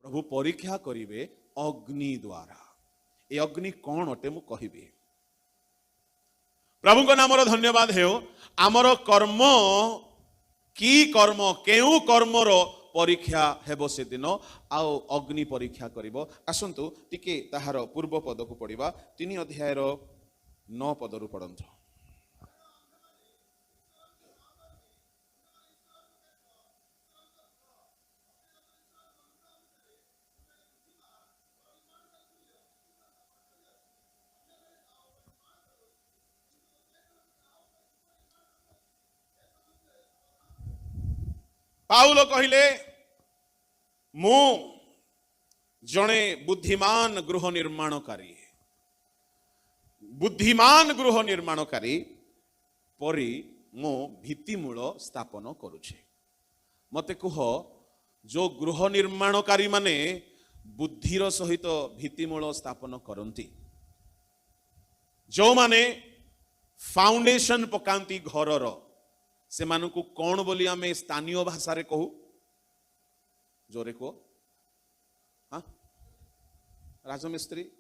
प्रभु परीक्षा करिवे अग्नि द्वारा। ए अग्नि कौन अटे मु कहिबी। प्रभु को नामर धन्यवाद हेउ। आमर कर्म की कर्म केउ कर्मर परीक्षा हेबो से दिन आउ अग्नि परीक्षा करिवो। आसंतु टिके ताहार पूर्व पद को पढ़िबा 3 अध्यायर 9 पदरु पढ़ंतु। पाउल कहिले मु जणे बुद्धिमान गृह निर्माणकारी परी मो भित्तिमूल स्थापन करुछे। मते कुह जो गृह निर्माणकारी माने बुद्धिर सहित भित्तिमूल स्थापन करंती, जो माने फाउंडेशन पकांती घरर से मानकु कौन बोली आमे स्थानीय भाषा रे कहू। जोरे को हाँ राजमिस्त्री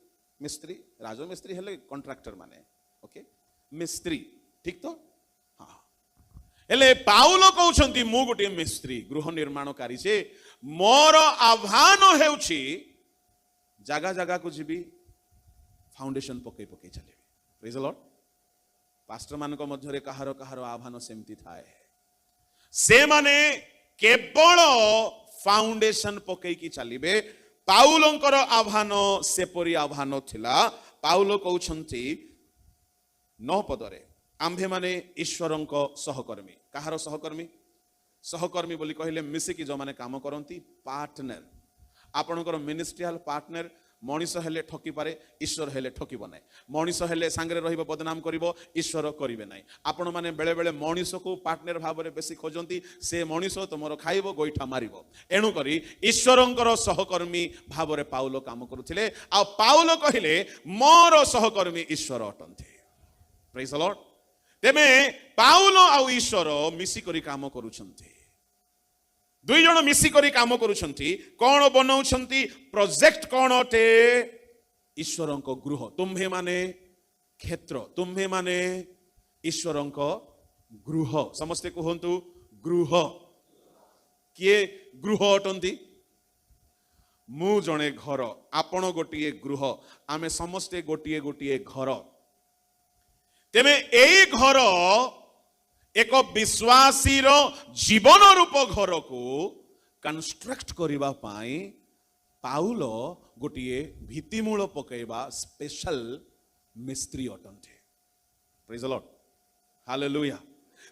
मिस्त्री राजमिस्त्री हेले कॉन्ट्रैक्टर माने ओके मिस्त्री ठीक तो हाँ हेले पाउल कहउछंती मु गोटे मिस्त्री गृह निर्माणकारी से मोर आह्वान हेउछि जागा जागा को जीबी फाउंडेशन पके पके चलेबी। Praise the lord. पास्टर मान मध्य कहार कहार आह्वान सेमती थाए से माने केवल फाउंडेशन पकईकी चलिबे। पाउलंकर आह्वान सेपरी आह्वान थिला। पाउल कहउछंती 9 पदरे आम्भे माने ईश्वरंक सहकर्मी। कहार सहकर्मी सहकर्मी बोली कहले मिसिकी जो माने काम करंती पार्टनर। आपणकर मिनिस्ट्रियल पार्टनर मनीष हेले ठकी पारे ईश्वर हेले ठकीब ना। मनीष हेले सांगरे रहिबो बदनाम करिवो ईश्वर करिवे ना। आपण माने बेले बेले मनीष को पार्टनर भाव में बेसी खोजंती से मनीष तुमर खाइबो गोइठा मारिबो। एणु करी ईश्वरंकर सहकर्मी भाव में पाउल काम करुथिले। आ पाउल कहिले मोर सहकर्मी ईश्वर अटंती। Praise the lord. तेमे पाउल आ ईश्वर मिसी करी काम करूछंती। दुई जन मिसिकरी काम करुछंती। कौन बनाउछंती प्रोजेक्ट कौन अटे ईश्वरंक गृह। तुम्हे माने क्षेत्र तुम्हे माने ईश्वरंक गृह। समस्ते कहंतु गृह। किए गृह अटंती मु जणे घर आपण गोटिए गृह आमे समस्ते गोटिए गोटिए घर। तेमे एई घर एक विश्वासी रो जीवन रूप घर को कंस्ट्रक्ट करिबा पाई पाउल गोटिए भित्तिमूल पकेबा स्पेशल मिस्त्री अटंते। Praise the lord. हालेलुया।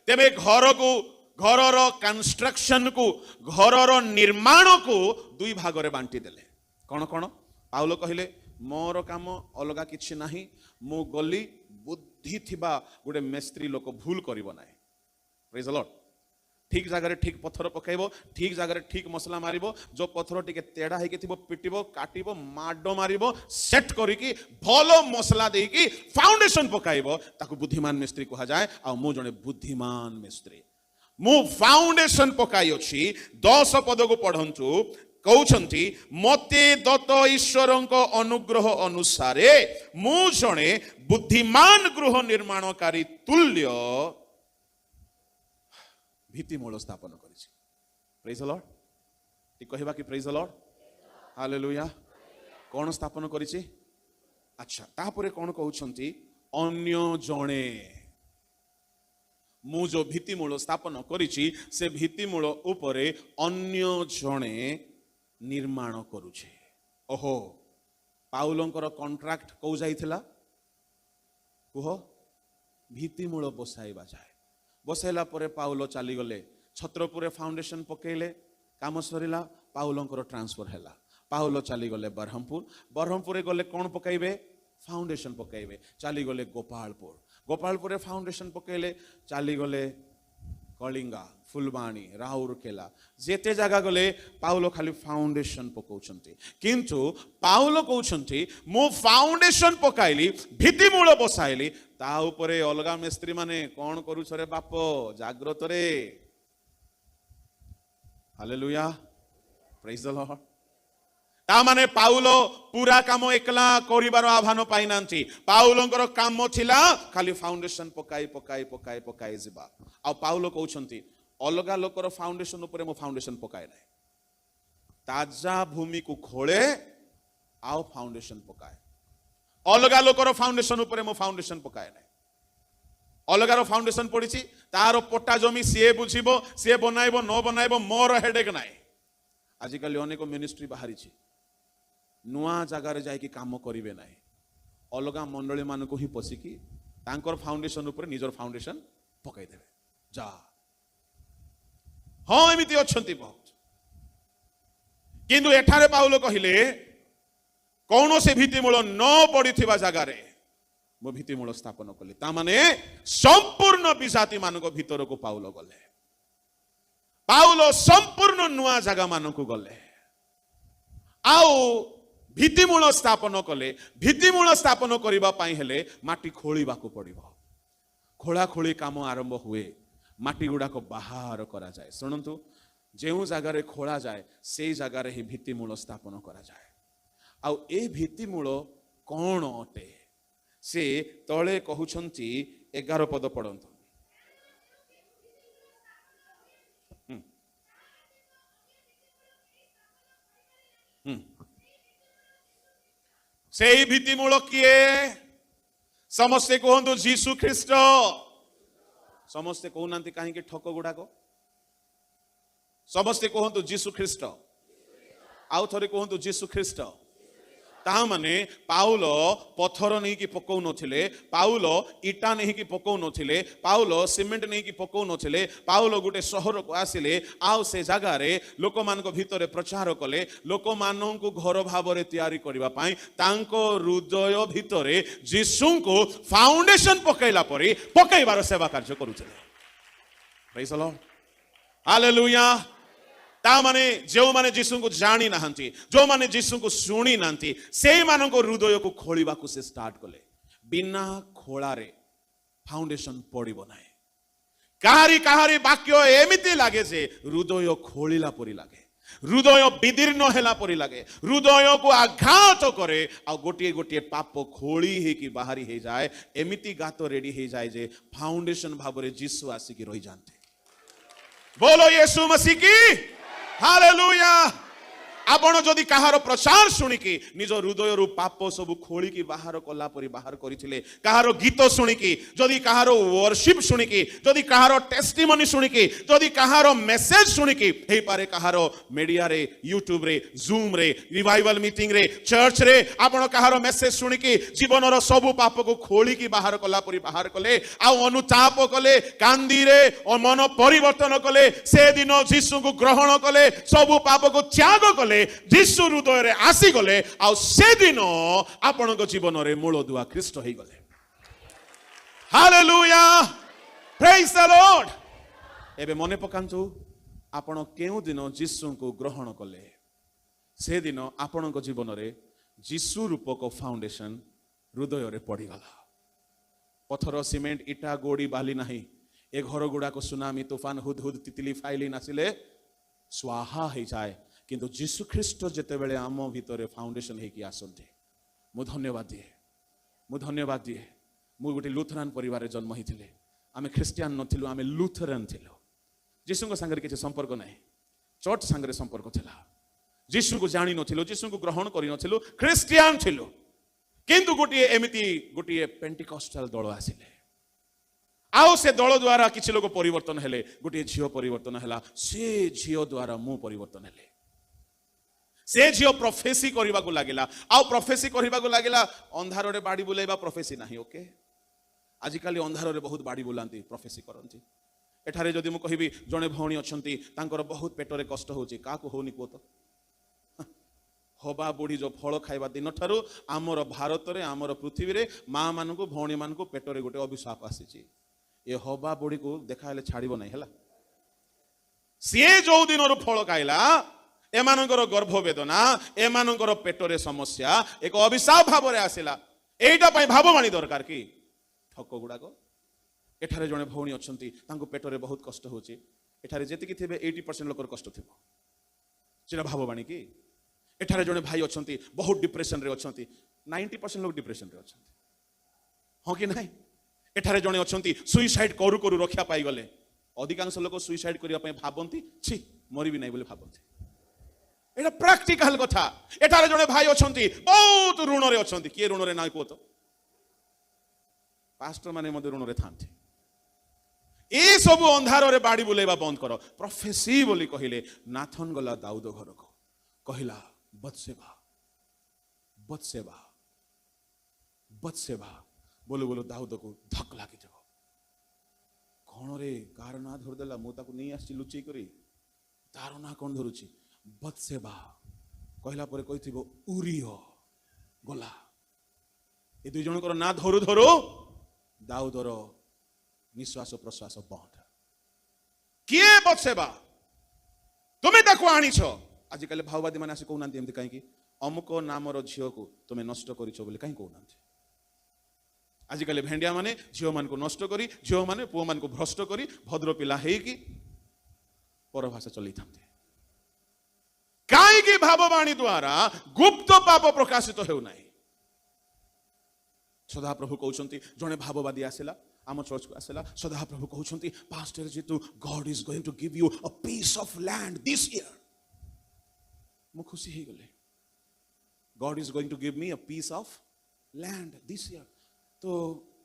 तेबे घर को घरर कंस्ट्रक्शन को घरर निर्माण को 2 भाग रे बांटी देले। कौन कौन पाउल कहिले मोर काम अलगा किछि नाही। मु गली बुद्धि थिबा गोटे मिस्त्री लोक भूल करिवो नाही। Praise the Lord. ठीक जगह ठीक पत्थर पकाइबो ठीक जगह ठीक मसला मारिबो। जो पत्थर टिके तेढ़ा हेके थिबो पिटिबो काटिबो माडो मारिबो सेट करिकी भलो मसला देकी फाउंडेशन पकाइबो ताकू बुद्धिमान मिस्त्री कहा जाए। आ मु जने बुद्धिमान मिस्त्री मु फाउंडेशन पकाई अछि। 10 पद को पढ़ंतु कहउछंती मते दत्त ईश्वरंक अनुग्रह अनुसारे मु जने बुद्धिमान गृह निर्माणकारी तुल्य भित्तिमूल स्थापन करिछि। Praise the lord. टी कहबा कि प्रेज द लॉर्ड। हालेलुया। कौन स्थापन करिछि। अच्छा तापरे कौन कहउछंती अन्य जणे मु जो भित्तिमूल स्थापन करिछि से भित्तिमूल उपरे अन्य जणे निर्माण करुछे। ओहो पाउलंकर कॉन्ट्रैक्ट को जाइथिला कुह भित्तिमूल बसाइबा जाए। बसैला परे पाउल चली गले छत्रपुरे फाउंडेशन पकेले काम सरीला। पाउलंकर ट्रांसफर हैला। पाउल चली गले बरहमपुर। बरहमपुरे गले कौन पकाइबे फाउंडेशन पकाइबे। चली गले गोपालपुर। गोपालपुरे फाउंडेशन पकेले चली गले कलिंगा फुलबाणी राउरकेला। जेते जगह गले पाउल खाली फाउंडेशन पकाउछंती। किंतु पाउल कहउछंती मु फाउंडेशन पकाइली भित्तिमूल बसाइली ता उपरे अलगा मिस्त्री माने कौन करू छरे बाप जाग्रत रे। हालेलुया। Praise the lord. तामाने पाउलो पूरा काम एकला करिबार आह्वान पाई नांती। पाउलोंकर काम थिला खाली फाउंडेशन पकाई पकाई पकाई पकाई जिबा। आ पाउलो कहउछंती अलगा लोकर फाउंडेशन ऊपर मो फाउंडेशन पकाए नाही, ताजा भूमि को खोले आओ फाउंडेशन पकाए। अलगा लोकर फाउंडेशन ऊपर मो फाउंडेशन पकाए नाही। अलगार फाउंडेशन पड़ी तार पट्टा जमी सी बुझीबो, सी बनाइबो न बनाइबो मोर हेडेक नाही। आजिकल अनेक मिनिस्ट्री बाहरी नुआ जगार जाइकी काम करिवे नाही, अलगा मंडली मानकु ही पसिकी तांकर फाउंडेशन ऊपर निजर फाउंडेशन पकाई देबे जा। हाँ एमिति अछंती बहुत, किंतु एठारे पाउलो कहिले कौन से भित्तिमूल न पड़िथिबा जगारे मो भित्तिमूल स्थापन कले। ता माने संपूर्ण विजाति मानक भितर को पाउलो गले। पाउलो संपूर्ण नुआ जगह मानक गले आउ भित्तिमूल स्थापन कले। भित्तिमूल स्थापन करिबा पाई हेले माटी खोलिबाकू पड़िबो। खोला खोली काम आरंभ हुए, माटी गुड़ा को बाहर करा जाए। शुणु जो जगार खोला जाए से जगार ही भित्तिमूल स्थापन करा जाए। आउ ए भित्तिमूल कौन अटे से तले कहउछंती 11 पद पढ़ंतु। से भित्तिमूल किए समस्ते कहतु जीसु ख्रीस्ट। समस्ते कहना कहीं ठक गुड़ाक समस्ते कहतु जीसु ख्रीस्ट। आउ थे कहतु जीसु ख्रीस्ट। ता माने पाउलो पत्थर नहीं कि पकौ नथिले, पाउलो इटा नहीं कि पकौ नथिले, पाउलो सीमेंट नहीं कि पकौ नथिले। पाउलो गोटे सहर को आसिले आउ से जगह रे लोक मान भितर प्रचार कले। लोक मान को घर भाव रे तैयारी करबा पाई तांको हृदय भितर जीसु को फाउंडेशन पकैला परी पकैबार सेवा कार्य करूछले। Praise the lord, hallelujah. ता माने जो माने जीसु को जानी नाहंती, जो माने जीसु को सुनी नांती, से मानन को हृदय को खोलिबा को से स्टार्ट कले। बिना खोलारे फाउंडेशन पड़िबो नाही। काहारी काहारी वाक्य एमिति लागे जे हृदय खोलिला परी लागे, हृदय विदीर्ण हेला परी लागे, हृदय को आघात करे आ गोटे गोटे पाप खोली हे कि बाहरी हे जाए। एमिति गात रेडी हे जाए जे फाउंडेशन भाबरे जीसु आसिकी रही जानते। बोलो यीशु मसीह की हालेलुया। आपण जदि कहार प्रचार शुणिकी निज हृदय रु पाप सब खोलिकी बाहर कला परी बाहर करथिले, कहार गीत शुणिकी, जदि कहार वर्शिप शुणिकी, जदि कहार टेस्टिमनी शुणिकी, जदि कहार मेसेज शुणिकी, हे पारे कहार मीडिया रे, यूट्यूब रे, जूम रे, रिवाइवल मीटिंग रे, चर्च रे आपण कहार मेसेज शुणिकी जीवन रो सब पाप को खोलिकी बाहर कला परी बाहर कले, आ अनुताप कले, कांदी रे और मन परिवर्तन कले, से दिन जीसु को ग्रहण कले, सब पाप को त्याग कले, जीसु हृदय रे आसी गले। आ से दिन आपण जीवन रे मूल दुआ ख्रीष्ट हो गले। Hallelujah, praise the Lord. एबे मने पकांतु आपण केउ दिन जीसु को ग्रहण कले, से दिन आपण जीवन रे जीसु रूपक फाउंडेशन हृदय रे पड़ी गला। पत्थर सीमेंट इटा गोड़ी बाली नहीं, ए घर गुड़ा को सुनामी तूफान हुदहुद तितली फाइलिन आसिले स्वाहा हो जाए। किंतु जीसु ख्रीष्ट जेते बेले आम भितर फाउंडेशन हेकी आसंते, मु धन्यवाद दिए, मु धन्यवाद दिए। मु गोटे लुथरान परिवार जन्म होइथिले, आमे ख्रिस्टियान नथिलु, आमे लुथरान थिलु। जीसु को संगे किछि संपर्क नाही, चर्च संगे संपर्क थिला। जीसु को जानि नथिलु, जीसु को ग्रहण करि नथिलु, ख्रिस्टियान थिलु। किंतु गोटे एमिति गोटे पेंटिकस्टाल दल आसिले, आउ से दल द्वारा किछि लोक परिवर्तन हेले। गोटे झियो परिवर्तन हैला, से झियो द्वारा मु परिवर्तन हेले। से झियो प्रोफेसी करबा को लागिला, आउ प्रोफेसी करबा को लागिला। अंधार रे बाड़ी बुलाइबा प्रोफेसी नाही। ओके, आजिकाली अंधार रे बहुत बाड़ी बुलांती, प्रोफेसी करंती। एठारे जदि मु कहिबी जणे भौणी अछंती तांकर बहुत पेटरे कष्ट होची, काकु होनी को तो हबा बुढ़ी जो फल खाइबा दिन ठारू आमर भारत रे आमर पृथ्वी रे माँ मान को भौणी मान को पेटरे गोटे अभिशाप आसी। ये हबा बुढ़ी को देखा छाड़ब ना है। सी जो दिन फल खाइला एमानकर गर्भ वेदना एमानकर पेटरे समस्या एक अभिशाप भाव में आसला। एटा भाववाणी दरकार कि ठक गुड़ाक एठारे जड़े भौणी अच्छा पेटरे बहुत कष्ट होची। एठारे जेतिकी थे 80% लोकर कष्ट थी। भाववाणी कि एठारे जने भाई अछंती बहुत डिप्रेशन रे अछंती 90% लोग डिप्रेशन रे अछंती हाँ कि नहीं एठारे जने अछंती सुइसाइड करू करू रक्षा पाई गले अधिकांश लोग सुइसाइड करिया पय भाबंती छी मरि भी नहीं बोले भाबंती एटा प्रैक्टिकल कथा एठारे जने भाई अछंती बहुत ऋण रे अछंती के ऋण रे नाइ को तो पास्टर माने मधे ऋण रे थांती ए सब अंधार रे बाड़ी बुलेबा बंद करो प्रोफेसी बोली कहिले नाथन गला दाऊद घर को कहिला बत्सेबा बत्सेबा बत्सेबा बोलो बोलो दाऊद को धक लागी जाओ कौन रे कार ना धर देला मु ताको नहीं आसी लुचई करी तार ना कौन धरुची बत्सेबा कहला परे कहिथिबो उरियो गला ए दुई जन कर ना धरु धरु दाऊदर निश्वास प्रश्वास बंद किए बत्सेबा तुम्हें ताको आनिछ आजिकल भाववादी मैंने आसी कहना एमती कहीं अमुक नामर झील को तुम्हें नष्ट कर कहीं कहना आजिकल भेंडिया माने झील मान को नष्ट करी झील माने पुओ मान को भ्रष्ट करी भद्र पिला हेकी परभाषा चलई था कहीं भाववाणी द्वारा गुप्त पाप प्रकाशित हो नहीं सदाप्रभु कहते जड़े भाववादी आसला आम चर्च को आसला सदाप्रभु कहते pastor Jitu God is going to give you a piece of land this year मु खुशी हो गले God is going to give me a piece of land this year तो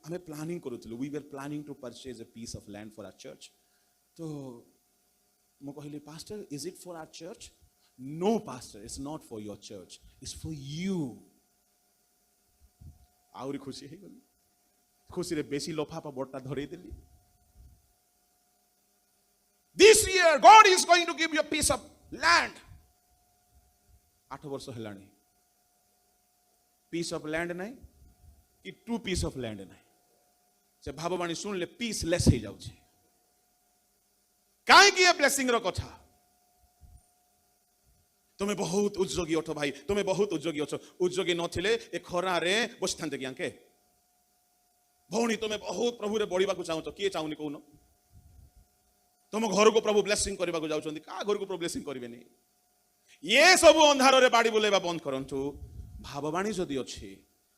हमें प्लानिंग करूँ we were planning to purchase a piece of land for our church तो मु कहली pastor is it for our church no pastor it's not for your church it's for you आउरी खुशी हो गली खुशी रे बेसी लफाफा बड़टा धरे देली this year God is going to give you a piece of land 8 वर्ष हेलानी पीस ऑफ लैंड नहीं कि 2 पीस ऑफ लैंड नहीं से भाववाणी सुन ले पीस लेस हो जाउछे काहे कि ये ब्लेसिंग रो कथा तुम्हें बहुत उद्योगी अठ भाई तुम्हें बहुत उद्योगी अछ उद्योगी नथिले ए खरा रे बसथांते कियांके भौणी तुम्हें बहुत प्रभु रे बढ़िबा को चाहो तो किए चाहुनी कहून तुम घर को प्रभु ब्लेसिंग करबा को जाउछंती का घर को प्रभु ब्लेसिंग करिवे नहीं ये सब अंधार रे बाड़ी बुलेबा बंद करंतु भाववाणी जदि अछि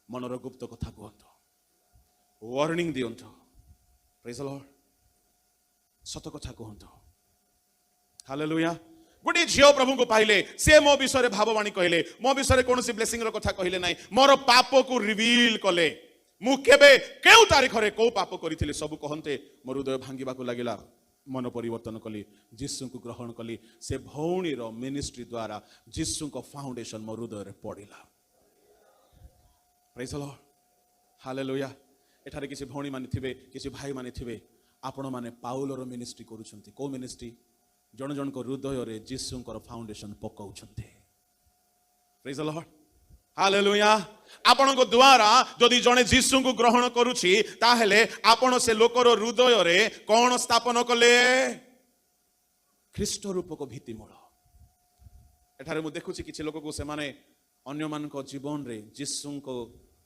मनर गुप्त कथा कहंतु वार्निंग दियंतु प्रेज द लॉर्ड सत कथा कहंतु हालेलुया गोटे झील प्रभु को पाइले से मो विषय भाववाणी कहले मो विषय कौन सी ब्लेसिंग रो कथा कहले नहीं मोर पाप को रिवील कले मु केबे केउ तारीख रे को पाप करिथिले सब कहंते मोर हृदय भांगिबा को लागिला मन परिवर्तन कली जीसु को ग्रहण कली से भौणी रो मिनिस्ट्री द्वारा जीसु को फाउंडेशन मोर हृदय रे पड़िला प्रेज द लॉर्ड हालेलुया एठारे किसी भौणी माने थिबे किसी भाई माने थिबे आपण माने पाउलर मिनिस्ट्री करूछंती को मिनिस्ट्री जन जन को हृदय रे जीसुंकर फाउंडेशन पकाउछंती प्रेज द लॉर्ड हालेलुया आपण को द्वारा जदि जने जीसु को ग्रहण करूछि ताहेले आपण से लोकर हृदय रे कोन स्थापन कले ख्रीष्ट रूप को भित्ति मूल एठारे मु देखुछि किछि लोक को से माने अन्य मान को जीवन रे जीसु को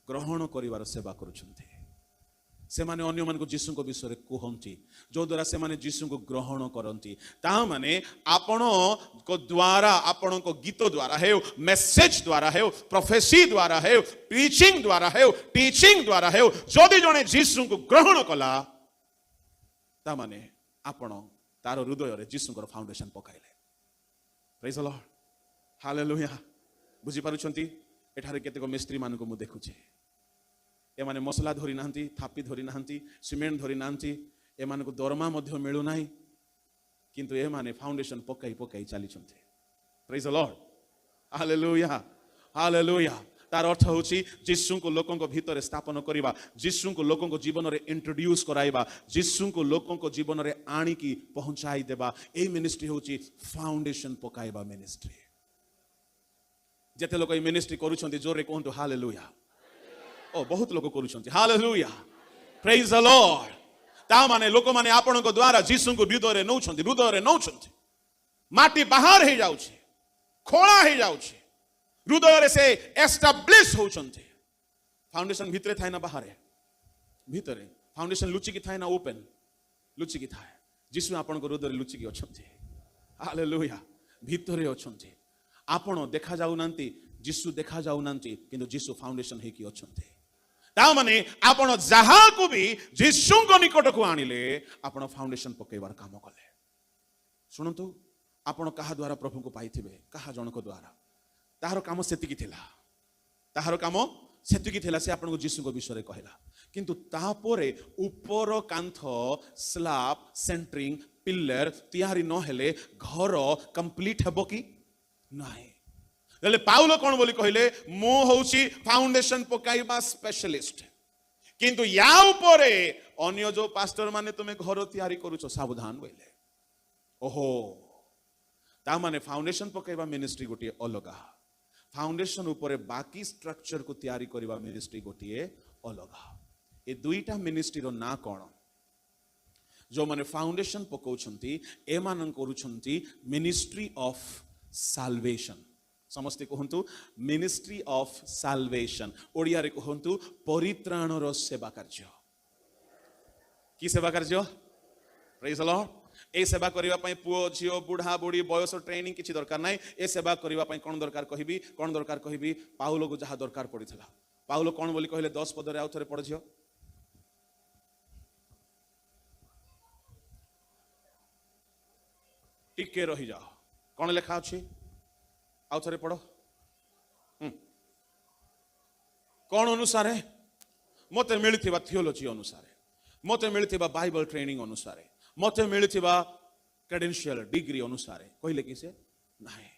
ग्रहण करिवार सेवा करूछंती से माने अन्य मान को जीसु को विषय कहती जो द्वारा से माने जीसु को ग्रहण करती ता माने आपण को द्वारा आपण को गीत द्वारा है मेसेज द्वारा है प्रोफेसी द्वारा है प्रीचिंग द्वारा है टीचिंग द्वारा है जदि जने जीसु को ग्रहण कला ता माने आपण तार हृदय रे जीसु को फाउंडेशन पकाइले प्रेज द लॉर्ड हालेलुया बुझी पारुछंती एठारे केतेक मिस्त्री मान को मु देखुछे ए माने मसला धरी नांती थापी धरी नांती सीमेंट धरी नांती ए माने को दरमा मध्य मिलु नाही किंतु ए माने फाउंडेशन पकाई पकाई चली छंते praise the lord hallelujah hallelujah तार अर्थ होची जीसु को लोकों को भीतर स्थापन करिबा जीसु को लोकों को जीवन रे इंट्रोड्यूस कराइबा जीसु को लोकों को जीवन रे आनी की पहुंचाई देबा ए मिनिस्ट्री होची फाउंडेशन पकाइबा मिनिस्ट्री जेते लोक ए मिनिस्ट्री करूछंती जोरे कहंतु हालेलुया ओ बहुत लोग करूछंती हालेलुया प्रेज द लॉर्ड ता माने लोक माने आपण को द्वारा जीसु को हृदय रे नौछंती माटी बाहर हे जाउछि खोला हे जाउछि हृदय रे से एस्टाब्लिश होउछंती फाउंडेशन भितरे थाय ना बाहर भितरे फाउंडेशन लुचि की थाय ना ओपन लुचि की थाय जीसु आपण को हृदय रे लुचि की अछंती हालेलुया भितरे अछंती आपण देखा जाउनांती जीसु देखा जाउनांती किंतु जीसु फाउंडेशन हे की अछंते ता माने आपण जहा को भी जीसु को निकट को आनिले आपण फाउंडेशन पकेबार काम कले सुनंतु आपण कहा द्वारा प्रभु को पाइथिबे कहा जनक द्वारा ताहार काम सेतिकी थिला ताहार काम सेतिकी थिला से आपण को जीसु को विषय रे कहला किंतु तापोरे ऊपर कांथ स्लैब सेंटरिंग पिलर तैयारी न हेले घर कंप्लीट हेबो की नाही ले पाउलो कोन बोली कहले मो होउची फाउंडेशन पकाइबा स्पेशलिस्ट किंतु या ऊपरे अन्य जो पास्टर माने तुमे घर तैयारी करूछो सावधान बोले ओहो ता माने फाउंडेशन पकाइबा मिनिस्ट्री गोटी अलगा फाउंडेशन ऊपरे बाकी स्ट्रक्चर को तैयारी करबा मिनिस्ट्री गोटी अलगा ए दुईटा मिनिस्ट्री रो ना कोन जो माने फाउंडेशन पकाउछंती ए मानन करूछंती मिनिस्ट्री ऑफ साल्वेशन समस्ते कहंतु मिनिस्ट्री ऑफ साल्वेशन ओडिया रे कहंतु परित्राणर सेवा कार्य की सेवा कार्य प्रेज द लॉर्ड ए सेवा करिवा पई पुओ झियो बुढ़ा बुढ़ी बयस ट्रेनिंग किछि दरकार नै ए सेवा करिवा पई कोन दरकार कहबी पाउलो को जहा दरकार पड़िथला पाउलो कोन बोली कहले 10 पद रे आउ थरे पढ झियो टिके रही जाओ कौन लिखा अच्छी आउ थे पढ़ कौन अनुसार मत मिलता थियोलॉजी अनुसार मत मिलता बाइबल ट्रेनिंग अनुसार मत मिलता क्रेडेंशियल डिग्री अनुसार कहले कि से नहीं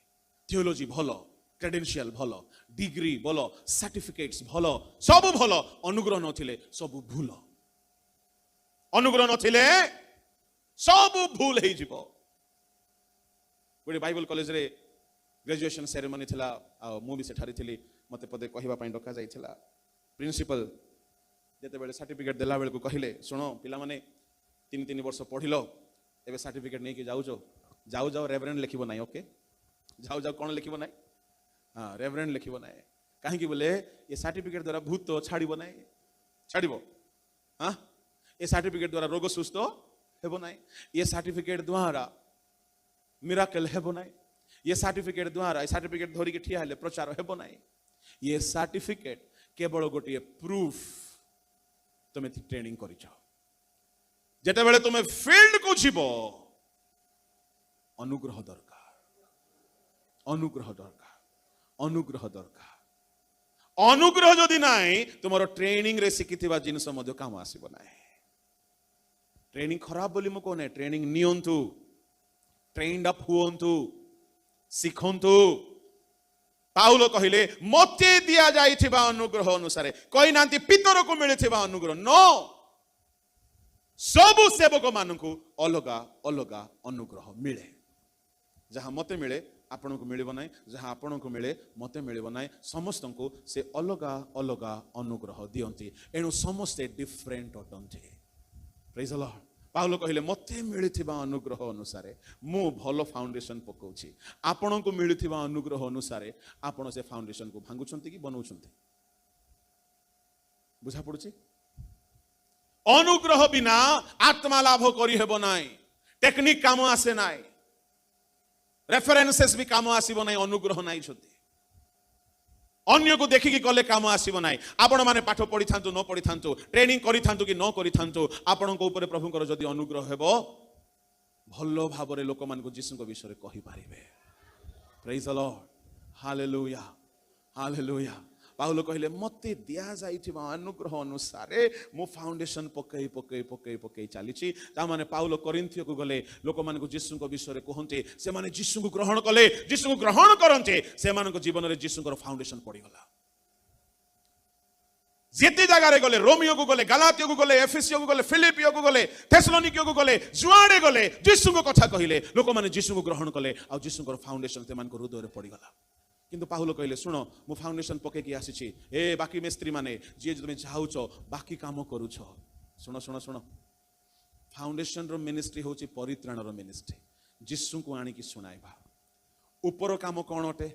थियोलॉजी भलो क्रेडेंशियल भलो डिग्री भलो सर्टिफिकेट्स भलो सब भलो अनुग्रह नथिले सब भूल अनुग्रह नथिले सब भूल हे जिवो गोटे बाइबल कॉलेज रे ग्रेजुएशन सेरेमनी थिला मु भी सेठारी थिली मते पदे कहबा पई डका जाइथिला प्रिंसिपल जेते बेले सर्टिफिकेट देला बेले को कहिले सुनो पिला माने 3 वर्ष पढिलो एबे सर्टिफिकेट नै कि जाऊ जाऊ रेवरेंड लिखिबो नाही ओके जाऊ कोन लिखिबो नाही हां रेवरेंड लिखिबो नाही काहे कि बोले ये सर्टिफिकेट द्वारा भूत तो छाड़िबो नाही छाड़िबो हां ये सर्टिफिकेट द्वारा रोग सुस्थ हेबो नाही ये सर्टिफिकेट द्वारा मिराकल हेबो नाही ये सर्टिफिकेट द्वारा ये सर्टिफिकेट धरी के ठिया हेले प्रचार हेबो नाही ये सर्टिफिकेट केवल गोटे प्रूफ तुम ट्रेनिंग करिछ जेते बेले तुम फील्ड को जीवो अनुग्रह दरकार अनुग्रह दरकार अनुग्रह दरकार अनुग्रह जदि नाही तुमरो ट्रेनिंग रे सिकिथिबा जिंस मध्य काम आसीबो नाही ट्रेनिंग खराब बोली मो कोने ट्रेनिंग नियंतु ट्रेन्ड अप हुअन्तु शिखन्तु पाउलो कहिले मते दिया जाइथिबा अनुग्रह अनुसार कहि नांती पितर को मिलिथिबा अनुग्रह नो सब सेवक मानकु अलगा अलगा अनुग्रह मिले जहां मते मिले आपन को मिलिबो नाही जहां आपन को मिले मते मिलिबो नाही समस्त को से अलगा अलगा अनुग्रह दियंती एनु समस्त डिफरेंट अटंती प्रेज द लॉर्ड पाउलो कहले मते मिलिथिबा अनुग्रह अनुसार मु भलो फाउंडेशन पकाउछि आपन को मिलिथिबा अनुग्रह अनुसार आपन से फाउंडेशन को भांगुछंती कि बनौछंती बुझा पड़ुछि अनुग्रह बिना आत्मा लाभ करि हेबो नाही टेक्निक काम आसे नाही रेफरेंसेस भी काम आसीबो नाही अनुग्रह नाही छथि अन्य को देखिकी कले काम आसीबो नाही आपण माने पाठ पढ़ी थांतु न पढ़ी थांतु ट्रेनिंग करि थांतु कि न करि थांतु आपण को ऊपर प्रभुकर जदि अनुग्रह हेबो भलो भाबरे लोक मान को जीसु को विषय कहि पारिबे praise the lord hallelujah hallelujah पाउलो कहले मते दिया जाइथिबा अनुग्रह अनुसार मो फाउंडेशन पकई पकई पकई पकई चलीछि ता माने पाउलो कोरिन्थियो को गले लोक मान को जीसु को विषय कहते से माने जीसु को ग्रहण कले जीसु को ग्रहण करन्ते से मान को जीवन रे जीसु को फाउंडेशन पड़ी गला जेते जगह रे गले रोमियो को गले गलातियो को गले एफेसियो को गले फिलिपियो को गले थेसलोनिकियो को गले जुआडे गले जीसु को कथा कहिले लोक माने जीसु को ग्रहण कले आ जीसु को फाउंडेशन ते मान को हृदय रे पड़ी गला किंतु पाहुलो कहले सुनो मु फाउंडेशन पके की आसीछि ए बाकी मिस्त्री माने जे तुमे चाहुचो बाकी काम करूछ सुनो सुनो सुनो फाउंडेशन रो मिनिस्ट्री होची परित्राण रो मिनिस्ट्री जीसु को आनी की सुनाइबा ऊपर काम कोन अटे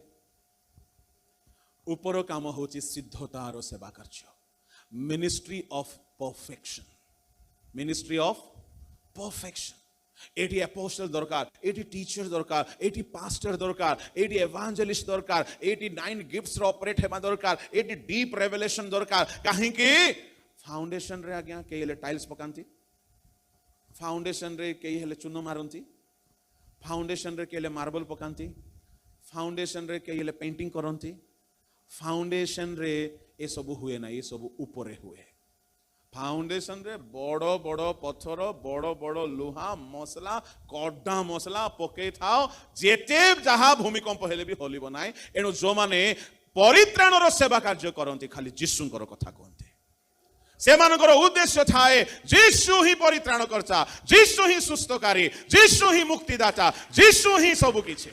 ऊपर काम होची सिद्धता रो सेवा कार्य ministry of perfection eighty apostle दरकार, एटी टीचर दरकार, एटी पास्टर दरकार, एटी एवांजेलिस्ट दरकार, 89 गिफ्ट्स ऑपरेट हेबा दरकार, एटी डीप रेवलेशन दरकार। कहीं कि फाउंडेशन रे आज्ञा के हेले टाइल्स पकांती, फाउंडेशन रे के हेले चून मारंती, फाउंडेशन रे के हेले मार्बल पकांती, फाउंडेशन रे के हेले पेंटिंग करंती, फाउंडेशन रे ए सब हुए ना, ये सब ऊपर हुए। फाउंडेशन रे बड़ बड़ पत्थर, बड़ बड़ लुहा, मसला, कड़ा मसला पके थाओ, जेते जहा भूमिकंप हेले भी हलिब नाय। एणु जो माने परित्राणर सेवा कार्य करंती खाली जीशुंकर कथा कहते, सेमानकर उद्देश्य थाए जीशु ही परित्राण करता, जीशु ही सुस्थकारी, जीशु ही मुक्तिदाता, जीशु ही सब किछि।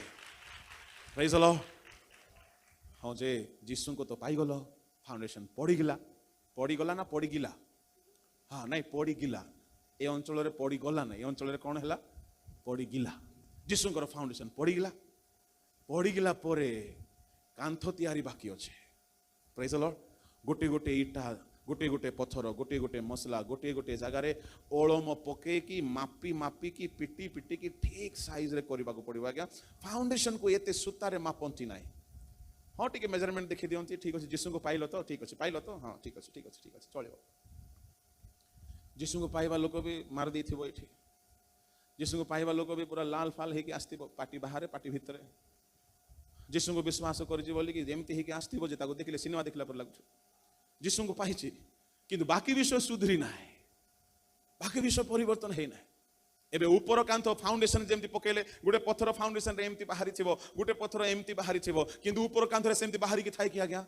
Praise the Lord. हाँ जे जीशु को तो पाइगल, फाउंडेशन पड़ीगला ना पड़ीगिला, हाँ नहीं पड़ीगिला, ए अंचल रे पड़ीगला ना, ए अंचल रे कौन है पड़ीगिला। जीशुंकर फाउंडेशन पड़ीगिला परे कांथ तैयारी बाकी अच्छे। Praise the Lord. गोटे गोटे इटा, गोटे गोटे पत्थर, गोटे गोटे मसला, गोटे गोटे जगार ओलम पके कि मापी मापी कि पिटी पिटी कि ठीक साइज रे करबा को पड़िबा। क्या फाउंडेशन को एते सूतारे मापंती नाही। हाँ टिके मेजरमेंट देखि दियंती, ठीक अछि जीशु को पाइलो तो, ठीक अछि पाइलो तो, हाँ ठीक अछि ठीक अछि ठीक अछि चलिबो। जीशु को पाइबा लोक भी मार देथिबो एठी, जीशु को पाइबा लोक भी पूरा लाल फाल हेकि आस्तिबो, पाटी बाहर पाटी भितरे। जीशु को विश्वास करछि बोली कि जेमति हेकि आस्तिबो जे ताको देखिले सिनेमा देखला पर लागछ। जीशु को पाइछि किंतु बाकी विषय सुधरी ना, बाकी विषय परिवर्तन है ना। एबे ऊपर कांथ फाउंडेशन जेमति पकेले गोटे पत्थर फाउंडेशन रे एमति बाहरी थिबो, गोटे पत्थर एमति बाहरी थिबो, किंतु ऊपर कांथ रे सेमति बाहरी कि थाई कि आज्ञा,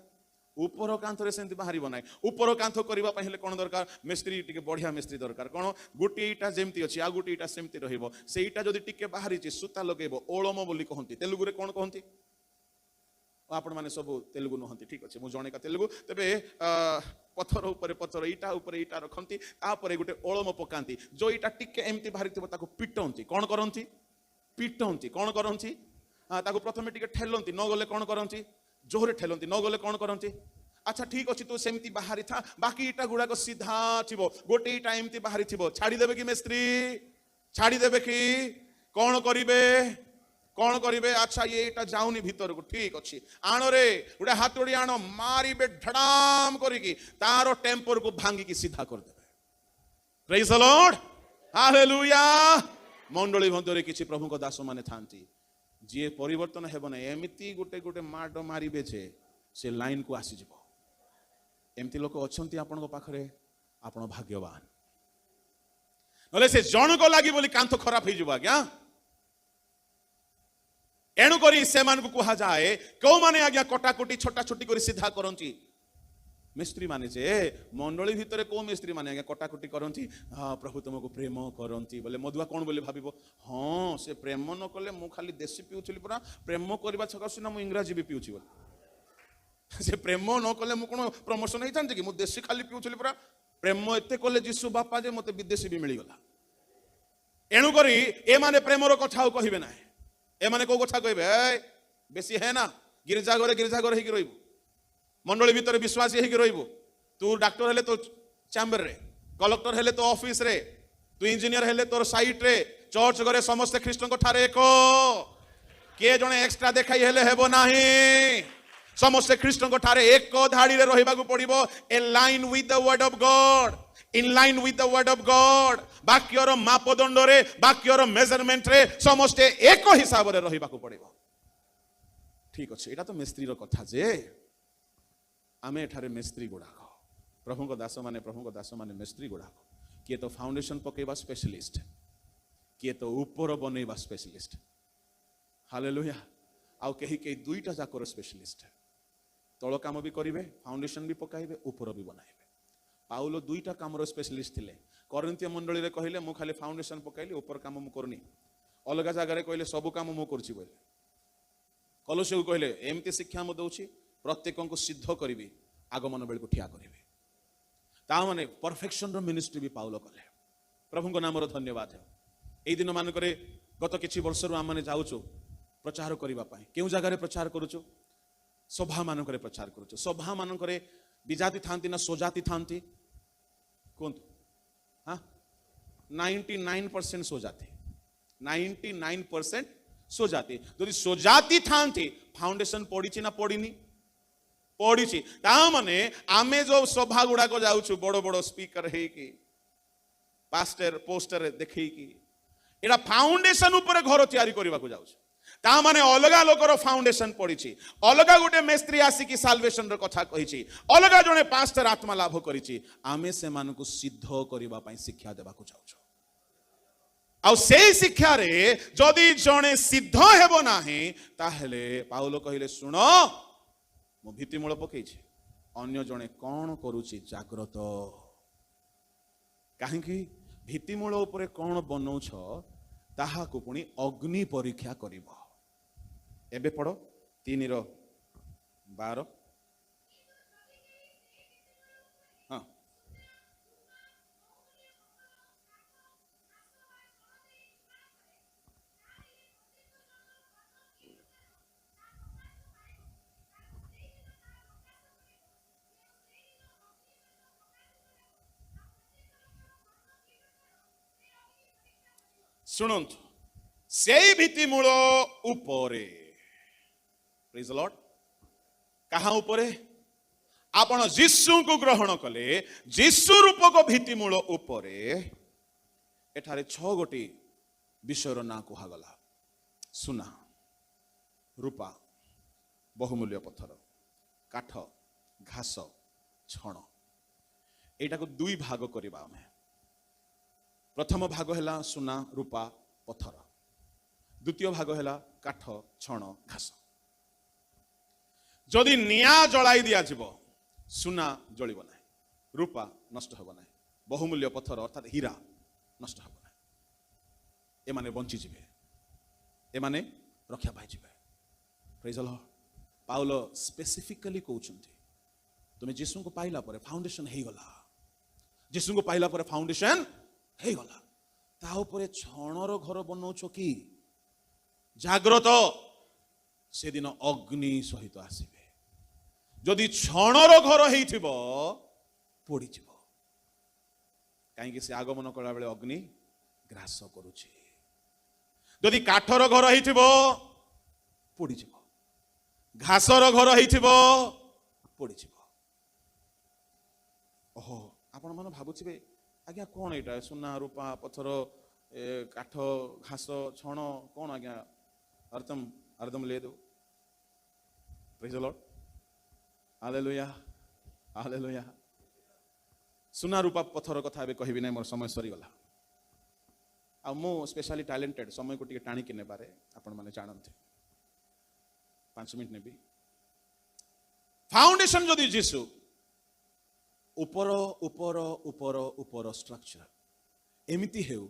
ऊपर कांथ रे सेमति बाहरी बनाए। ऊपर कांथ करबा पहिले कोन दरकार, मिस्त्री टिके बढ़िया मिस्त्री दरकार। कोन गोटे इटा जेमति अछि आ गोटे इटा सेमति रहिबो, सेइटा जदी टिके बाहरी छि सुता लगेबो, ओळम बोली कहंती। तेलुगु रे कोन कहंती, आपण माने सब तेलुगु नहंती, ठीक अछि मु जणे का तेलुगु। तबे पत्थर ऊपर पत्थर, इटा ऊपर इटा रखंती, तापरे गोटे ओळम पकांती। जो इटा टिके एमति बाहरी थिबो ताको पिटंती। कोन करंती, पिटंती। कोन करंती, ताको प्रथमे टिके ठेलंती, न गले कोन करंती, जोरे ठेलंती, न गले कोन करंती। अच्छा ठीक अछि तू सेमति बाहरी था, बाकी इटा गुडा को सीधा थिबो, गोटे इटा एमति बाहरी थिबो, छाडी देबे कि मिस्त्री, छाडी देबे कि कोन करिवे, कौन करिवे। अच्छा ये इटा जाउनी भीतर को, ठीक अछि आनो रे गोटे हाथोड़ी आनो, मारिबे धड़ाम करिकी तारो टेम्पर को भांगी की सीधा कर देबे। Praise the lord, hallelujah. मंडली भंतरे किछि प्रभु को दास माने थांती, जे परिवर्तन हेबो ना एमिति गोटे गोटे माड मारिबे जे से लाइन को आसी जिवो। एमति लोक अछंती आपन को पाखरे, आपन भाग्यवान। नले से जण को लागि बोली कांथ खराब हे जिवो आज्ञा। एणु करी से मान को कहा जाए कौ माने आज्ञा कटाकुटी छोटा छोटी करी सीधा करंती मिस्त्री माने जे मंडली भितरे को मिस्त्री माने आज्ञा कटाकुटी करंती। हाँ प्रभु तुमको प्रेम करंती बोले मधुआ कौन बोले भाबिबो, हाँ से प्रेम न कले मु खाली देशी पिउछली पुरा, प्रेम करबा छकासु ना मु इंग्रजी भी पिउछि बोले। से प्रेम न कले मु कोन प्रमोशन हे जानते कि मु देशी खाली पिउछली पुरा, प्रेम एते कले जिसु बापा जे मते विदेशी भी मिली गला। एणु करी ए माने प्रेमर कथा कहिबे ना, ए माने को कथा कहबे बेसी है ना, गिरजा घरे हेकि रहिबो, मंडली भितर विश्वासी हेकि रहिबो। तू डॉक्टर हेले तो चैम्बर रे, कलेक्टर हेले तो ऑफिस रे, तू इंजीनियर हेले तोर साइट रे, चर्च घरे समस्त ख्रीष्टन ठारे एको के जणे एक्स्ट्रा देखाई हेले हेबो नाही। समस्त ख्रीष्टन ठारे एक धाड़ी रे रहिबाकू पड़िबो, a line with the word of God, in line with the word of God. वाक्यर मापदंड रे, वाक्यर मेजरमेंट रे समस्त एक हिसाब रे रहिबाकू पड़िबो। ठीक अछि, एटा तो मिस्त्री रो कथा जे आमे एठारे मिस्त्री गुड़ाक, प्रभु दास माने मिस्त्री गुड़ाक, किए तो फाउंडेशन पकेबा स्पेशलिस्ट, किए तो ऊपर बनैबा स्पेशलिस्ट। हालेलुया। आउ कहीं कहीं दुईटा जाकर स्पेशलिस्ट, तल काम भी करेंगे, फाउंडेशन भी पकाइबे, ऊपर भी बनाइबे। पाउलो दुईटा कामर स्पेशलिस्ट थिले। करिन्थिय मंडली रे कहिले मु खाली फाउंडेशन पकाइली, ऊपर काम मु करनी। अलग जगह कहले सब काम मु करछि बोले। कलोसे कहले एमती शिक्षा मु दउछि, प्रत्येक को सिद्ध करी आगमन बेल को ठिया करी। ता माने परफेक्शन रो मिनिस्ट्री भी पाउलो कले। प्रभु को नाम रो धन्यवाद है। एई दिन मान करे गत किछि वर्ष रु आम जाउछु प्रचार करबा पाई। केउ जगह रे प्रचार करूछु, सभा मान करे प्रचार करूछु। सभा मान करे विजाति थांती ना सोजाति थांती कोंतु, हाँ 99% सोजाति, 99% सोजाती जदि सोजाती थांती फाउंडेशन पड़ी ना पड़ीनी पड़ी ताने आमे जो सभा गुड़ाक जाऊँ बड़ बड़ स्पीकर है पास्टर पोस्टर देखे एटा फाउंडेशन ऊपर घर तैयारी करने को जाऊँ ता माने अलगा लोकर फाउंडेशन पड़ी अलगा गोटे मेस्त्री आसिकी साल्वेशन कथा कही अलगा जड़े पास्टर आत्मा लाभ करी आमे से मानकु सिद्ध करने शिक्षा देवा चाहूँ आउ से शिक्षा रे जदि जड़े सिद्ध हेबो नाही ताहेले पाउलो कहिले सुन मो भित्तिमूल पकई अन्य जड़े कौन करुची जाग्रत कहीं भित्तिमूल उपरे कौन बनौछ ताहाकु पुणी अग्नि परीक्षा करिवो एबे पढ़ो 3:12 हाँ शुणंतु से भित्तिमूल उपरे प्रेज द लॉर्ड कहाँ उपरे आपण जीशु को ग्रहण कले जीशु रूप को भित्तिमूल उपरे एठारे 6 गोटी विषयर ना कहगला सुना रूपा बहुमूल्य पत्थर काठ घास छण एटा को 2 भाग करबा हमें प्रथम भाग है सुना रूपा पत्थर द्वितीय भाग है काठ छण घास जदि निया जलाई दिया जीव सुना जलिब ना रूपा नष्ट होब ना बहुमूल्य पत्थर अर्थात हीरा नष्ट होब ना एमाने बंचीजे एमाने रक्षा पाई praise the lord Paul specifically कहउछंती तुम जीसु को पाइला परे फाउंडेशन हे गला जीसु को पाइला परे फाउंडेशन हे गला ता ऊपर छणर घर बनौछ कि जाग्रत से दिन अग्नि सहित आसीबे जदि छणर घर हेइथिबो पोड़ी जीवो कहीं से आगमन कला बेले अग्नि ग्रास करूछि जदि काठर घर हेइथिबो पोड़ी जीवो घासर घर हेइथिबो पोड़ी जीवो ओहो आपण मन भाबुथिबे आज्ञा कौन एटा सुना रूपा पत्थर काठ घास छण कौन आज्ञा अर्थम अर्धम ले दो praise the lord hallelujah hallelujah सुना रूपा पत्थर कथा बे कहबी नै मोर समय सरी गला आ मो स्पेशली टैलेंटेड समय को टिके टाणी के ने पारे आपण माने जानते 5 मिनिट नेबी फाउंडेशन जदि जीसु ऊपर ऊपर ऊपर ऊपर स्ट्रक्चर एमिति हेउ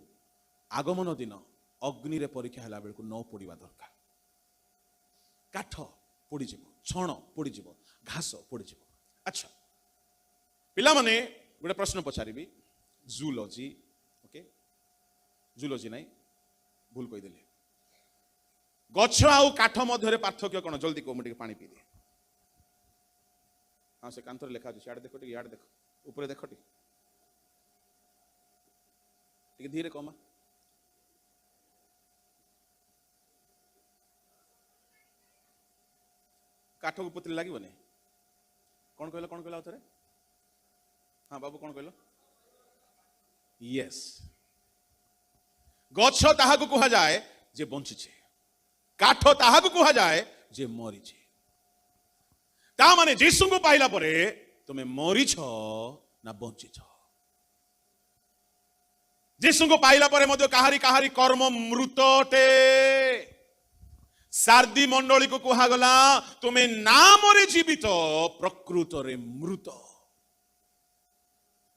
आगमन दिन अग्नि रे परीक्षा हला बेलको न पड़िबा दरकार काठ पड़ी जीवो छण पड़ी जीवो घास पड़ी जीवो अच्छा पिला माने गोटे प्रश्न पचारिबी जूलॉजी ओके जूलॉजी नाही भूल कहि देले गछ आउ काठ मध्य पार्थक्य कोन जल्दी को मुटे पानी पी दे हाँ से कांतर लेखा अछि याड देखो टिके याड देखो ऊपर देखो टिके धीरे कमा काठ को पुतली लागिबो नै कौन कहला थरे हाँ बाबू कौन कहलो यस गछ ताहाकु कहा जाए जे बंचिछे काठ ताहाकु कहा जाए जे मरिछे ता माने जीसु को पाइला परे तुमे मरिछ ना बंचिछ जीसु को पाइला परे मध्य काहारी काहारी कर्म मृतटे सारदी मंडली को कहा गला तुमे ना मरे जीवित प्रकृत रे मृत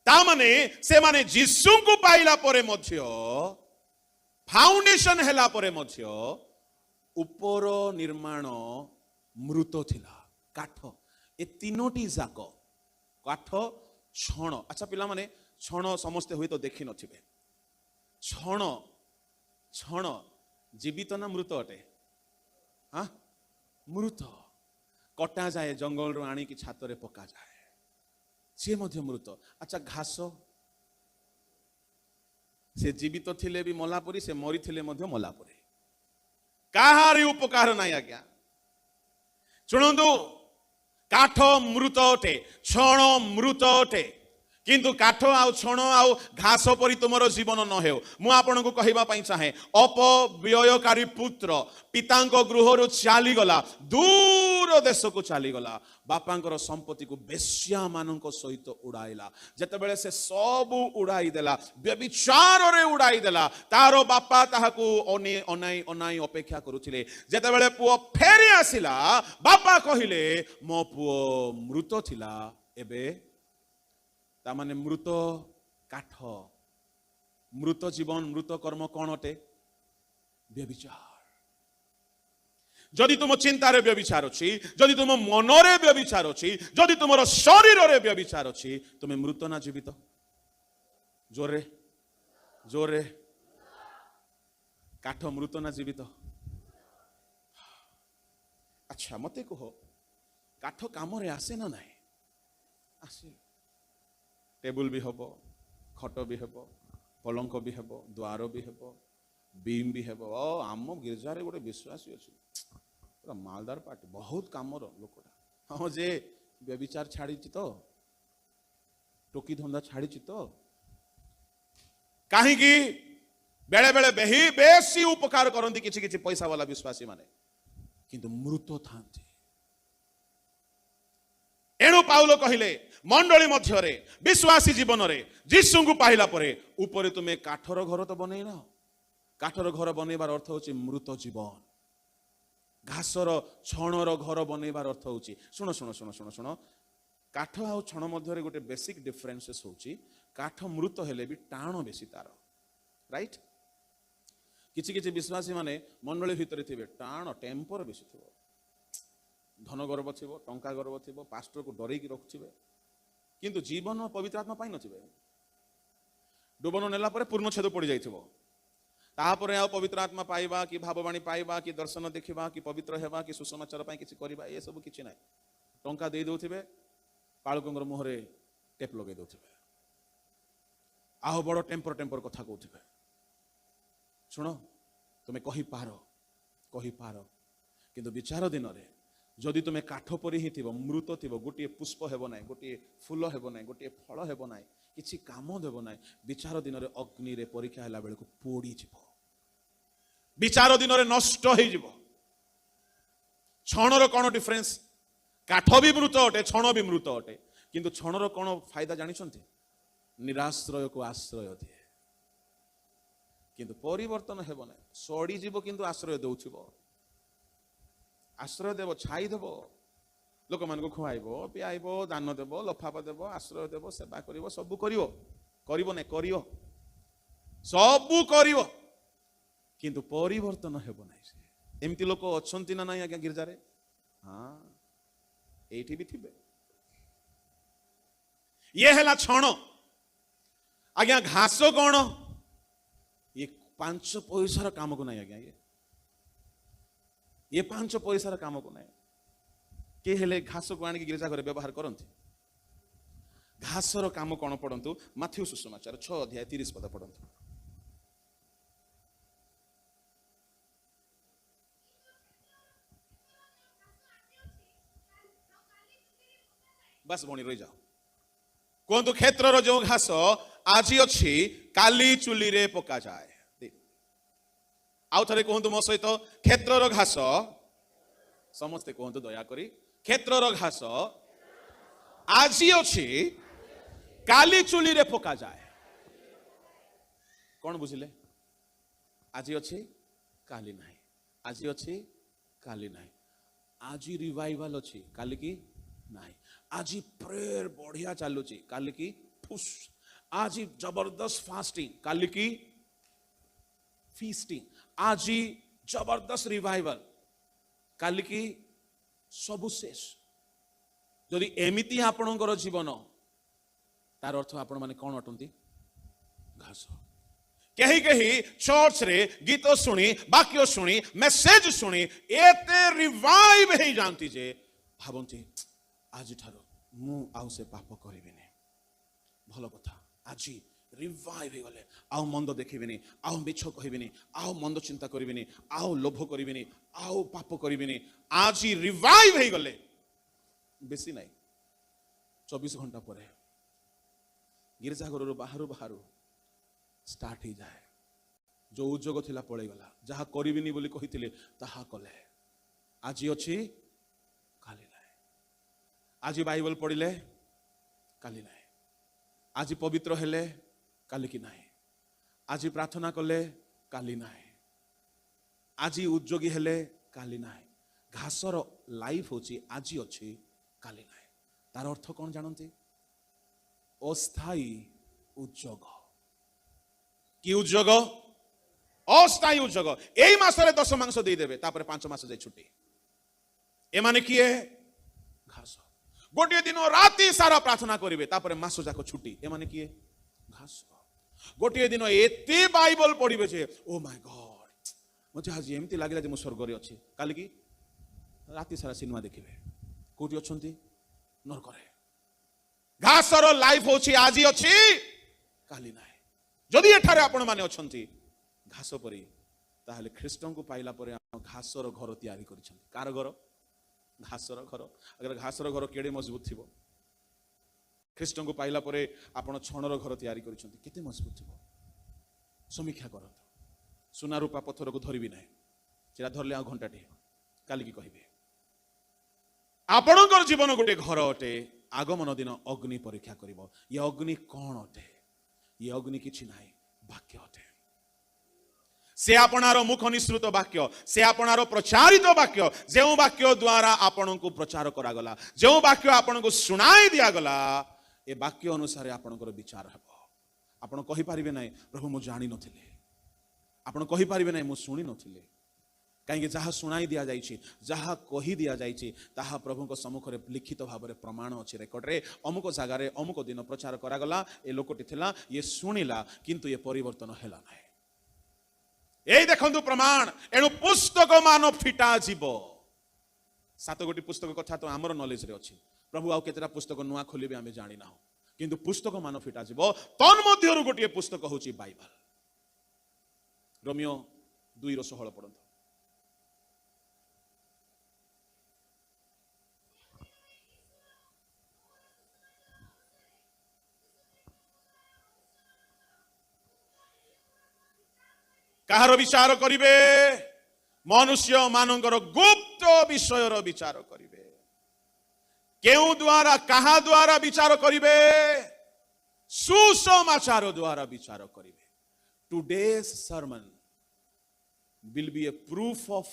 ता माने से माने जीसु को पाइला परे मध्य फाउंडेशन हैला परे मध्य ऊपर निर्माण मृत थिला काठ ए तीनोटी जाक काठ छण अच्छा पिला माने छण समस्ते हुए तो देखि नथिबे छण छण जीवित ना मृत अटे हाँ मृत कटा जाए जंगल रो आनी की छात रे पका जाए सी मध्य मृत अच्छा घास से जीवित थिले भी मला परी से मरी थिले मध्य मला परी काहारी उपकार नाही आज्ञा शुणु काठ मृत अटे क्षण मृत अटे किंतु काठ आउ क्षण आउ घास परी तुमर जीवन न हो मु आपन को कहबा पई चाहे अपव्ययकारी पुत्र पितांको गृहरु चाली गला दूर देश को चाली गला बापांकर संपत्ति को बेश्या मानक सहित उड़ाइला जते बेले से सब उड़ाई देला व्यभिचार रे उड़ाई देला तारो बापा ताहाकू अनाई अनाई अपेक्षा करुथिले जते बेले पुओ फेरी आसिला बापा कहिले मो पुओ मृत थिला एबे ता माने मृत काठ मृत जीवन मृत कर्म कौन अटे व्यभिचार जदि तुम चिंतार व्यभिचार अच्छी जदि तुम मनरे व्यभिचार अच्छी जदि तुम शरीर रे व्यभिचार अच्छी तुम्हें मृत ना जीवित जोरे जोरे काठ मृत ना जीवित अच्छा मते कह काठ काम रे आसे ना नहीं आसे टेबुल भी हम खट भी हम पलंक भी हम द्वार भी हम बीम भी हम आम गिरजा रे गोटे विश्वासी अच्छी पूरा मालदार पार्टी बहुत कामर लोकटा हाँ जे व्यभिचार छाड़ी तो टोकी धंदा छाड़ी तो कहीं बेले बेले बेसी उपकार करती किसी किसी पैसा वाला विश्वासी माने किंतु मृत था एणु पाउल कहिले मंडली मध्य विश्वासी जीवन रे जीसु को पाइला परे ऊपर तुम्हें काठर घर तो बनई ना काठर घर बनइबार अर्थ होची मृत जीवन घासर छणर घर बनइबार अर्थ होची सुनो सुनो सुनो सुनो सुनो काठ आ छण मध्य गोटे बेसिक डिफरेंसेस होची काठ मृत हेले भी टाण बेसी तार राइट किछि किछि विश्वासी माने मंडली भितर थिबे टाण टेम्पर बेसी थिबो धन गर्व थी टंका गर्व थी पास्टर को डरई रखुवे किंतु जीवन पवित्र आत्मा पाई नथिबे डुबन नेला परे पूर्ण छेद पड़ जाइथिबो तापर आ पवित्र आत्मा पाइबा कि भाववाणी पाइबा कि दर्शन देखिबा कि पवित्र हेबा कि सुसमाचार पाई किछि करिबा ए सब किछि नै टंका दे दउथिबे पाळकंगर मुहरे टेप लगे दउथिबे आहो बड़ टेम्पर टेम्पर कथा कहउथिबे सुनो तुमे कहि पारो किंतु विचार दिन रे जदि तुम्हें काठ परी ही थी मृत थी गोटे पुष्प हेब ना गोटे फूल हेब ना गोटे फल हेब ना किसी काम देव ना विचार दिन में अग्नि रे परीक्षा है बेलू पोड़ी विचार दिन में नष्ट हो क्षणर कौन डिफरेंस काठ भी मृत अटे क्षण भी मृत अटे किंतु क्षणर कौन फायदा जानी निराश्रय को आश्रय दिए किंतु परिवर्तन हेब ना सड़ी जीव किंतु आश्रय दौथिबो आश्रय देव छाई देव लोक मान खुआब पिआब दान देव लफाफा देव आश्रय देव सेवा कर सबू कर सबू कर किंतु परिवर्तन हेब ना एमती लोक अच्छा ना ना आज्ञा गिरजा रे हाँ ये भी थे ये है क्षण आज्ञा घास कौन ये 5 पैसार काम को नहीं आज्ञा ये 5 पैसार काम को नहीं के हेले घास को आनिक गिरजा घर व्यवहार करते घासर काम कौन पढ़ंतु माथ्यू सुसमाचार 6 अध्याय 30 पद पढ़ंतु बस बणी रही जाओ कहतु क्षेत्र जो घास आज अच्छी काली चुली रे पका जाए आउ थे कहतु मो सहित क्षेत्र घास समस्ते कहतु दयाकोरी क्षेत्र घास आज अच्छी काली चुली रे पका जाए कौन बुझिले आज अच्छी काली नहीं आज अच्छी काली नहीं आज रिवाइवल अच्छी काली की नहीं आज प्रेयर बढ़िया चलुची काली की फुस आज जबरदस्त फास्टिंग काली की फीस्टिंग आज जबरदस्त रिवाइवल काली की सबु शेष जदि एमिति आपणकर जीवन तार अर्थ आपण माने कौन अटंती घास कहीं कहीं चर्च रे गीत शुणी वाक्य शुणी मेसेज शुणी एते रिवाइव हो जाती जे भावती आज ठारो मु आउ से पाप करिबिनी भल कथा आज ରିଭାଇଭ୍ ହେଇଗଲେ। ଆଉ ମନ୍ଦ ଦେଖିବିନି, ଆଉ ମିଛ କହିବିନି, ଆଉ ମନ୍ଦ ଚିନ୍ତା କରିବିନି, ଆଉ ଲୋଭ କରିବିନି, ଆଉ ପାପ କରିବିନି। ଆଜି ରିଭାଇଭ୍ ହେଇଗଲେ। ବେଶୀ ନାହିଁ, 24 ଘଣ୍ଟା ପରେ ଗିର୍ଜା ଘରରୁ ବାହାରୁ ବାହାରୁ ଷ୍ଟାର୍ଟ ହେଇଯାଏ। ଯୋଉ ଉଦ୍యోଗ ଥିଲା ପଳେଇଗଲା, ଯାହା କରିବିନି ବୋଲି କହିଥିଲେ ତାହା କଲେ। ଆଜି ଅଛି, କାଲି ନାହିଁ। ଆଜି ବାଇବଲ ପଢିଲେ, କାଲି ନାହିଁ। ଆଜି ପବିତ୍ର ହେଲେ, କାଲି କି ନାହିଁ। ଆଜି ପ୍ରାର୍ଥନା କଲେ, କାଲି ନାହିଁ। ଆଜି ଉଦ୍ଯୋଗୀ ହେଲେ, କାଲି ନାହିଁ। ଘାସର ଲାଇଫ ହଉଛି ଆଜି ଅଛି, କାଲି ନାହିଁ। ତାର ଅର୍ଥ କଣ ଜାଣନ୍ତି? ଅସ୍ଥାୟୀ ଉଦ୍ଯୋଗ। କି ଉଦ୍ଯୋଗ? ଅସ୍ଥାୟୀ ଉଦ୍ଯୋଗ। ଏଇ ମାସରେ 10 ମାଂସ ଦେଇଦେବେ, ତାପରେ 5 ମାସ ଯାଇ ଛୁଟି। ଏମାନେ କିଏ? ଘାସ। ଗୋଟିଏ ଦିନ ରାତି ସାରା ପ୍ରାର୍ଥନା କରିବେ, ତାପରେ ମାସ ଯାକ ଛୁଟି। ଏମାନେ କିଏ? ଘାସ। ଗୋଟିଏ ଦିନ ଏତେ ବାଇବଲ ପଢିବେ ଯେ ଓ ମାଇ ଗଡ, ମତେ ଆଜି ଏମିତି ଲାଗିଲା ଯେ ମୁଁ ସ୍ୱର୍ଗରେ ଅଛି। କାଲି କି ରାତି ସାରା ସିନେମା ଦେଖିବେ। କୋଉଠି ଅଛନ୍ତି? ନରକରେ। ଘାସର ଲାଇଫ ହଉଛି ଆଜି ଅଛି, କାଲି ନାହିଁ। ଯଦି ଏଠାରେ ଆପଣ ମାନେ ଅଛନ୍ତି ଘାସ ପରି, ତାହେଲେ ଖ୍ରୀଷ୍ଟଙ୍କୁ ପାଇଲା ପରେ ଘାସର ଘର ତିଆରି କରିଛନ୍ତି। କାର ଘର? ଘାସର ଘର। ଆଗରେ ଘାସର ଘର କେଡ଼େ ମଜବୁତ ଥିବ। ଖ୍ରୀଷ୍ଟଙ୍କୁ ପାଇଲା ପରେ ଆପଣ ଛଣର ଘର ତିଆରି କରିଛନ୍ତି, କେତେ ମଜବୁତ ଥିବ। ସମୀକ୍ଷା କରନ୍ତୁ। ସୁନା ରୂପା ପଥରକୁ ଧରିବି ନାହିଁ, ସେଟା ଧରିଲେ ଆଉ ଘଣ୍ଟାଟେ କାଲିକି କହିବେ। ଆପଣଙ୍କର ଜୀବନ ଗୋଟେ ଘର ଅଟେ। ଆଗମନ ଦିନ ଅଗ୍ନି ପରୀକ୍ଷା କରିବ। ଏ ଅଗ୍ନି କଣ ଅଟେ? ଏ ଅଗ୍ନି କିଛି ନାହିଁ, ବାକ୍ୟ ଅଟେ। ସେ ଆପଣାର ମୁଖ ନିସୃତ ବାକ୍ୟ, ସେ ଆପଣାର ପ୍ରଚାରିତ ବାକ୍ୟ, ଯେଉଁ ବାକ୍ୟ ଦ୍ୱାରା ଆପଣଙ୍କୁ ପ୍ରଚାର କରାଗଲା, ଯେଉଁ ବାକ୍ୟ ଆପଣଙ୍କୁ ଶୁଣାଇ ଦିଆଗଲା, ଏ ବାକ୍ୟ ଅନୁସାରେ ଆପଣଙ୍କର ବିଚାର ହେବ। ଆପଣ କହିପାରିବେ ନାହିଁ ପ୍ରଭୁ ମୁଁ ଜାଣିନଥିଲି। ଆପଣ କହିପାରିବେ ନାହିଁ ମୁଁ ଶୁଣି ନଥିଲି। କାହିଁକି ଯାହା ଶୁଣାଇ ଦିଆଯାଇଛି, ଯାହା କହି ଦିଆଯାଇଛି, ତାହା ପ୍ରଭୁଙ୍କ ସମ୍ମୁଖରେ ଲିଖିତ ଭାବରେ ପ୍ରମାଣ ଅଛି ରେକର୍ଡରେ। ଅମୁକ ଜାଗାରେ ଅମୁକ ଦିନ ପ୍ରଚାର କରାଗଲା, ଏ ଲୋକଟି ଥିଲା, ଇଏ ଶୁଣିଲା, କିନ୍ତୁ ଏ ପରିବର୍ତ୍ତନ ହେଲା ନାହିଁ। এই দেখন্তু প্রমাণ। এণু পুস্তক মান ফিটা যাব। 7 গোটি পুস্তক কথা তো আমার নলেজরে ଅଛି। প্রভু আউ কেতেটা পুস্তক নয়া খোলিবে আমি জানি না, কিন্তু পুস্তক মান ফিটা যাব। তন মধ্যরু গোটিয়ে পুস্তক হଉଛି বাইবেল। ରୋମିଓ 2:16 ପଢନ୍ତୁ। কাহার বিচার করিবে? মনুষ্য মানଙ୍କର গুপ্ত বিষয়ର বিচাର করিবে। কেউ দ্বারা কাহা দ্বারা বিচার করিবে? সুসমাচার দ্বারা বিচার করিবে। Today's sermon will be a proof of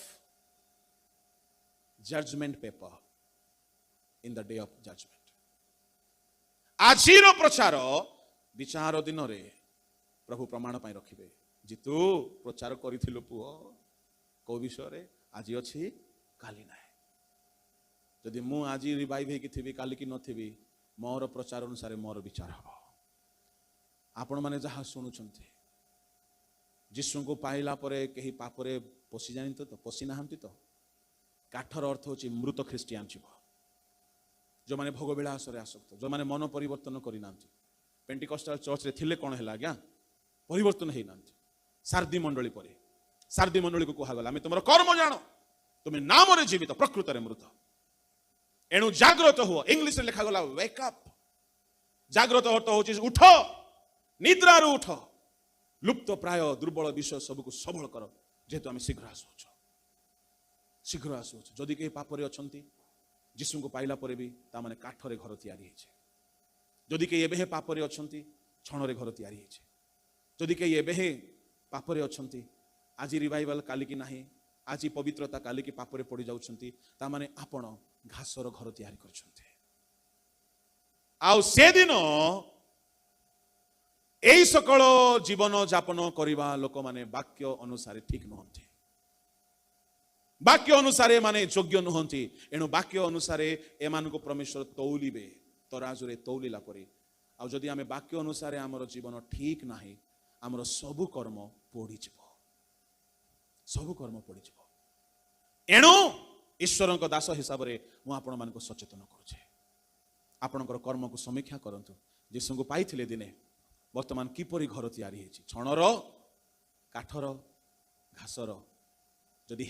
judgment paper in the day of judgment. ଆଜିର ପ୍ରଚାର ବିଚାର ଦିନରେ ପ୍ରଭୁ ପ୍ରମାଣ ପାଇଁ ରଖିବେ ଯେ ତୁ ପ୍ରଚାର କରିଥିଲୁ ପୁଅ, କୋଉ ବିଷୟରେ? ଆଜି ଅଛି, କାଲି ନାହିଁ। ଯଦି ମୁଁ ଆଜି ରିଭାଇଭ ହେଇକି ଥିବି, କାଲି କି ନଥିବି, ମୋର ପ୍ରଚାର ଅନୁସାରେ ମୋର ବିଚାର ହେବ। ଆପଣମାନେ ଯାହା ଶୁଣୁଛନ୍ତି, ଯୀଶୁଙ୍କୁ ପାଇଲା ପରେ କେହି ପାପରେ ପଶି ଜାଣିତ ତ? ପଶି ନାହାନ୍ତି ତ? କାଠର ଅର୍ଥ ହେଉଛି ମୃତ ଖ୍ରୀଷ୍ଟିଆନ ଜୀବ, ଯେଉଁମାନେ ଭୋଗ ବିଳାସରେ ଆସକ୍ତ, ଯେଉଁମାନେ ମନ ପରିବର୍ତ୍ତନ କରିନାହାନ୍ତି। ପେଣ୍ଟିକଷ୍ଟାଲ ଚର୍ଚ୍ଚରେ ଥିଲେ କ'ଣ ହେଲା ଆଜ୍ଞା? ପରିବର୍ତ୍ତନ ହେଇନାହାନ୍ତି। ସାର୍ଦି ମଣ୍ଡଳୀ ପରେ, ସାର୍ଦି ମଣ୍ଡଳୀକୁ କୁହାଗଲା ଆମେ ତୁମର କର୍ମ ଜାଣ, ତୁମେ ନାମରେ ଜୀବିତ, ପ୍ରକୃତରେ ମୃତ। ଏଣୁ ଜାଗ୍ରତ ହୁଅ। ଇଂଲିଶରେ ଲେଖାଗଲା ୱେକ୍ ଅପ୍। ଜାଗ୍ରତ ଅର୍ଥ ହେଉଛି ଉଠ, ନିଦ୍ରାରୁ ଉଠ, ଲୁପ୍ତ ପ୍ରାୟ ଦୁର୍ବଳ ବିଷୟ ସବୁକୁ ସବଳ କର, ଯେହେତୁ ଆମେ ଶୀଘ୍ର ଆସୁଛୁ, ଶୀଘ୍ର ଆସୁଛୁ। ଯଦି କେହି ପାପରେ ଅଛନ୍ତି, ଯୀଶୁଙ୍କୁ ପାଇଲା ପରେ ବି ତାମାନେ କାଠରେ ଘର ତିଆରି ହେଇଛି। ଯଦି କେହି ଏବେ ପାପରେ ଅଛନ୍ତି, ଛଣରେ ଘର ତିଆରି ହେଇଛି। ଯଦି କେହି ଏବେ ପାପରେ ଅଛନ୍ତି, ଆଜି ରିଭାଇଭାଲ କାଲିକି ନାହିଁ, ଆଜି ପବିତ୍ରତା କାଲିକି ପାପରେ ପଡ଼ି ଯାଉଛନ୍ତି, ତାମାନେ ଆପଣ ଘାସର ଘର ତିଆରି କରିଛନ୍ତି। ଆଉ ସେଦିନ এই সকল জীবন যাপন করিবা ଲୋକମାନେ ବାକ୍ୟ ଅନୁସାରେ ଠିକ ନୁହନ୍ତି, ବାକ୍ୟ ଅନୁସାରେ ମାନେ ଯୋଗ୍ୟ ନୁହନ୍ତି। ଏଣୁ ବାକ୍ୟ ଅନୁସାରେ ଏମାନଙ୍କୁ ପରମେଶ୍ୱର ତୌଲିବେ, ତରାଜୁରେ ତୌଲିଲା ପରି। ଆଉ ଯଦି ଆମେ ବାକ୍ୟ ଅନୁସାରେ ଆମର ଜୀବନ ଠିକ ନାହିଁ, ଆମର ସବୁ କର୍ମ ପୋଡ଼ିଯିବ, ସବୁ କର୍ମ ପୋଡ଼ିଯିବ। ଏଣୁ ଈଶ୍ୱରଙ୍କ ଦାସ ହିସାବରେ ମୁଁ ଆପଣମାନଙ୍କୁ ସଚେତନ କରୁଛି, ଆପଣଙ୍କର କର୍ମକୁ ସମୀକ୍ଷା କରନ୍ତୁ। ଯୀଶୁଙ୍କୁ ପାଇଥିଲେ ଦିନେ, बर्तमान किपरि घर तैयारी छणर काठर घासर जदि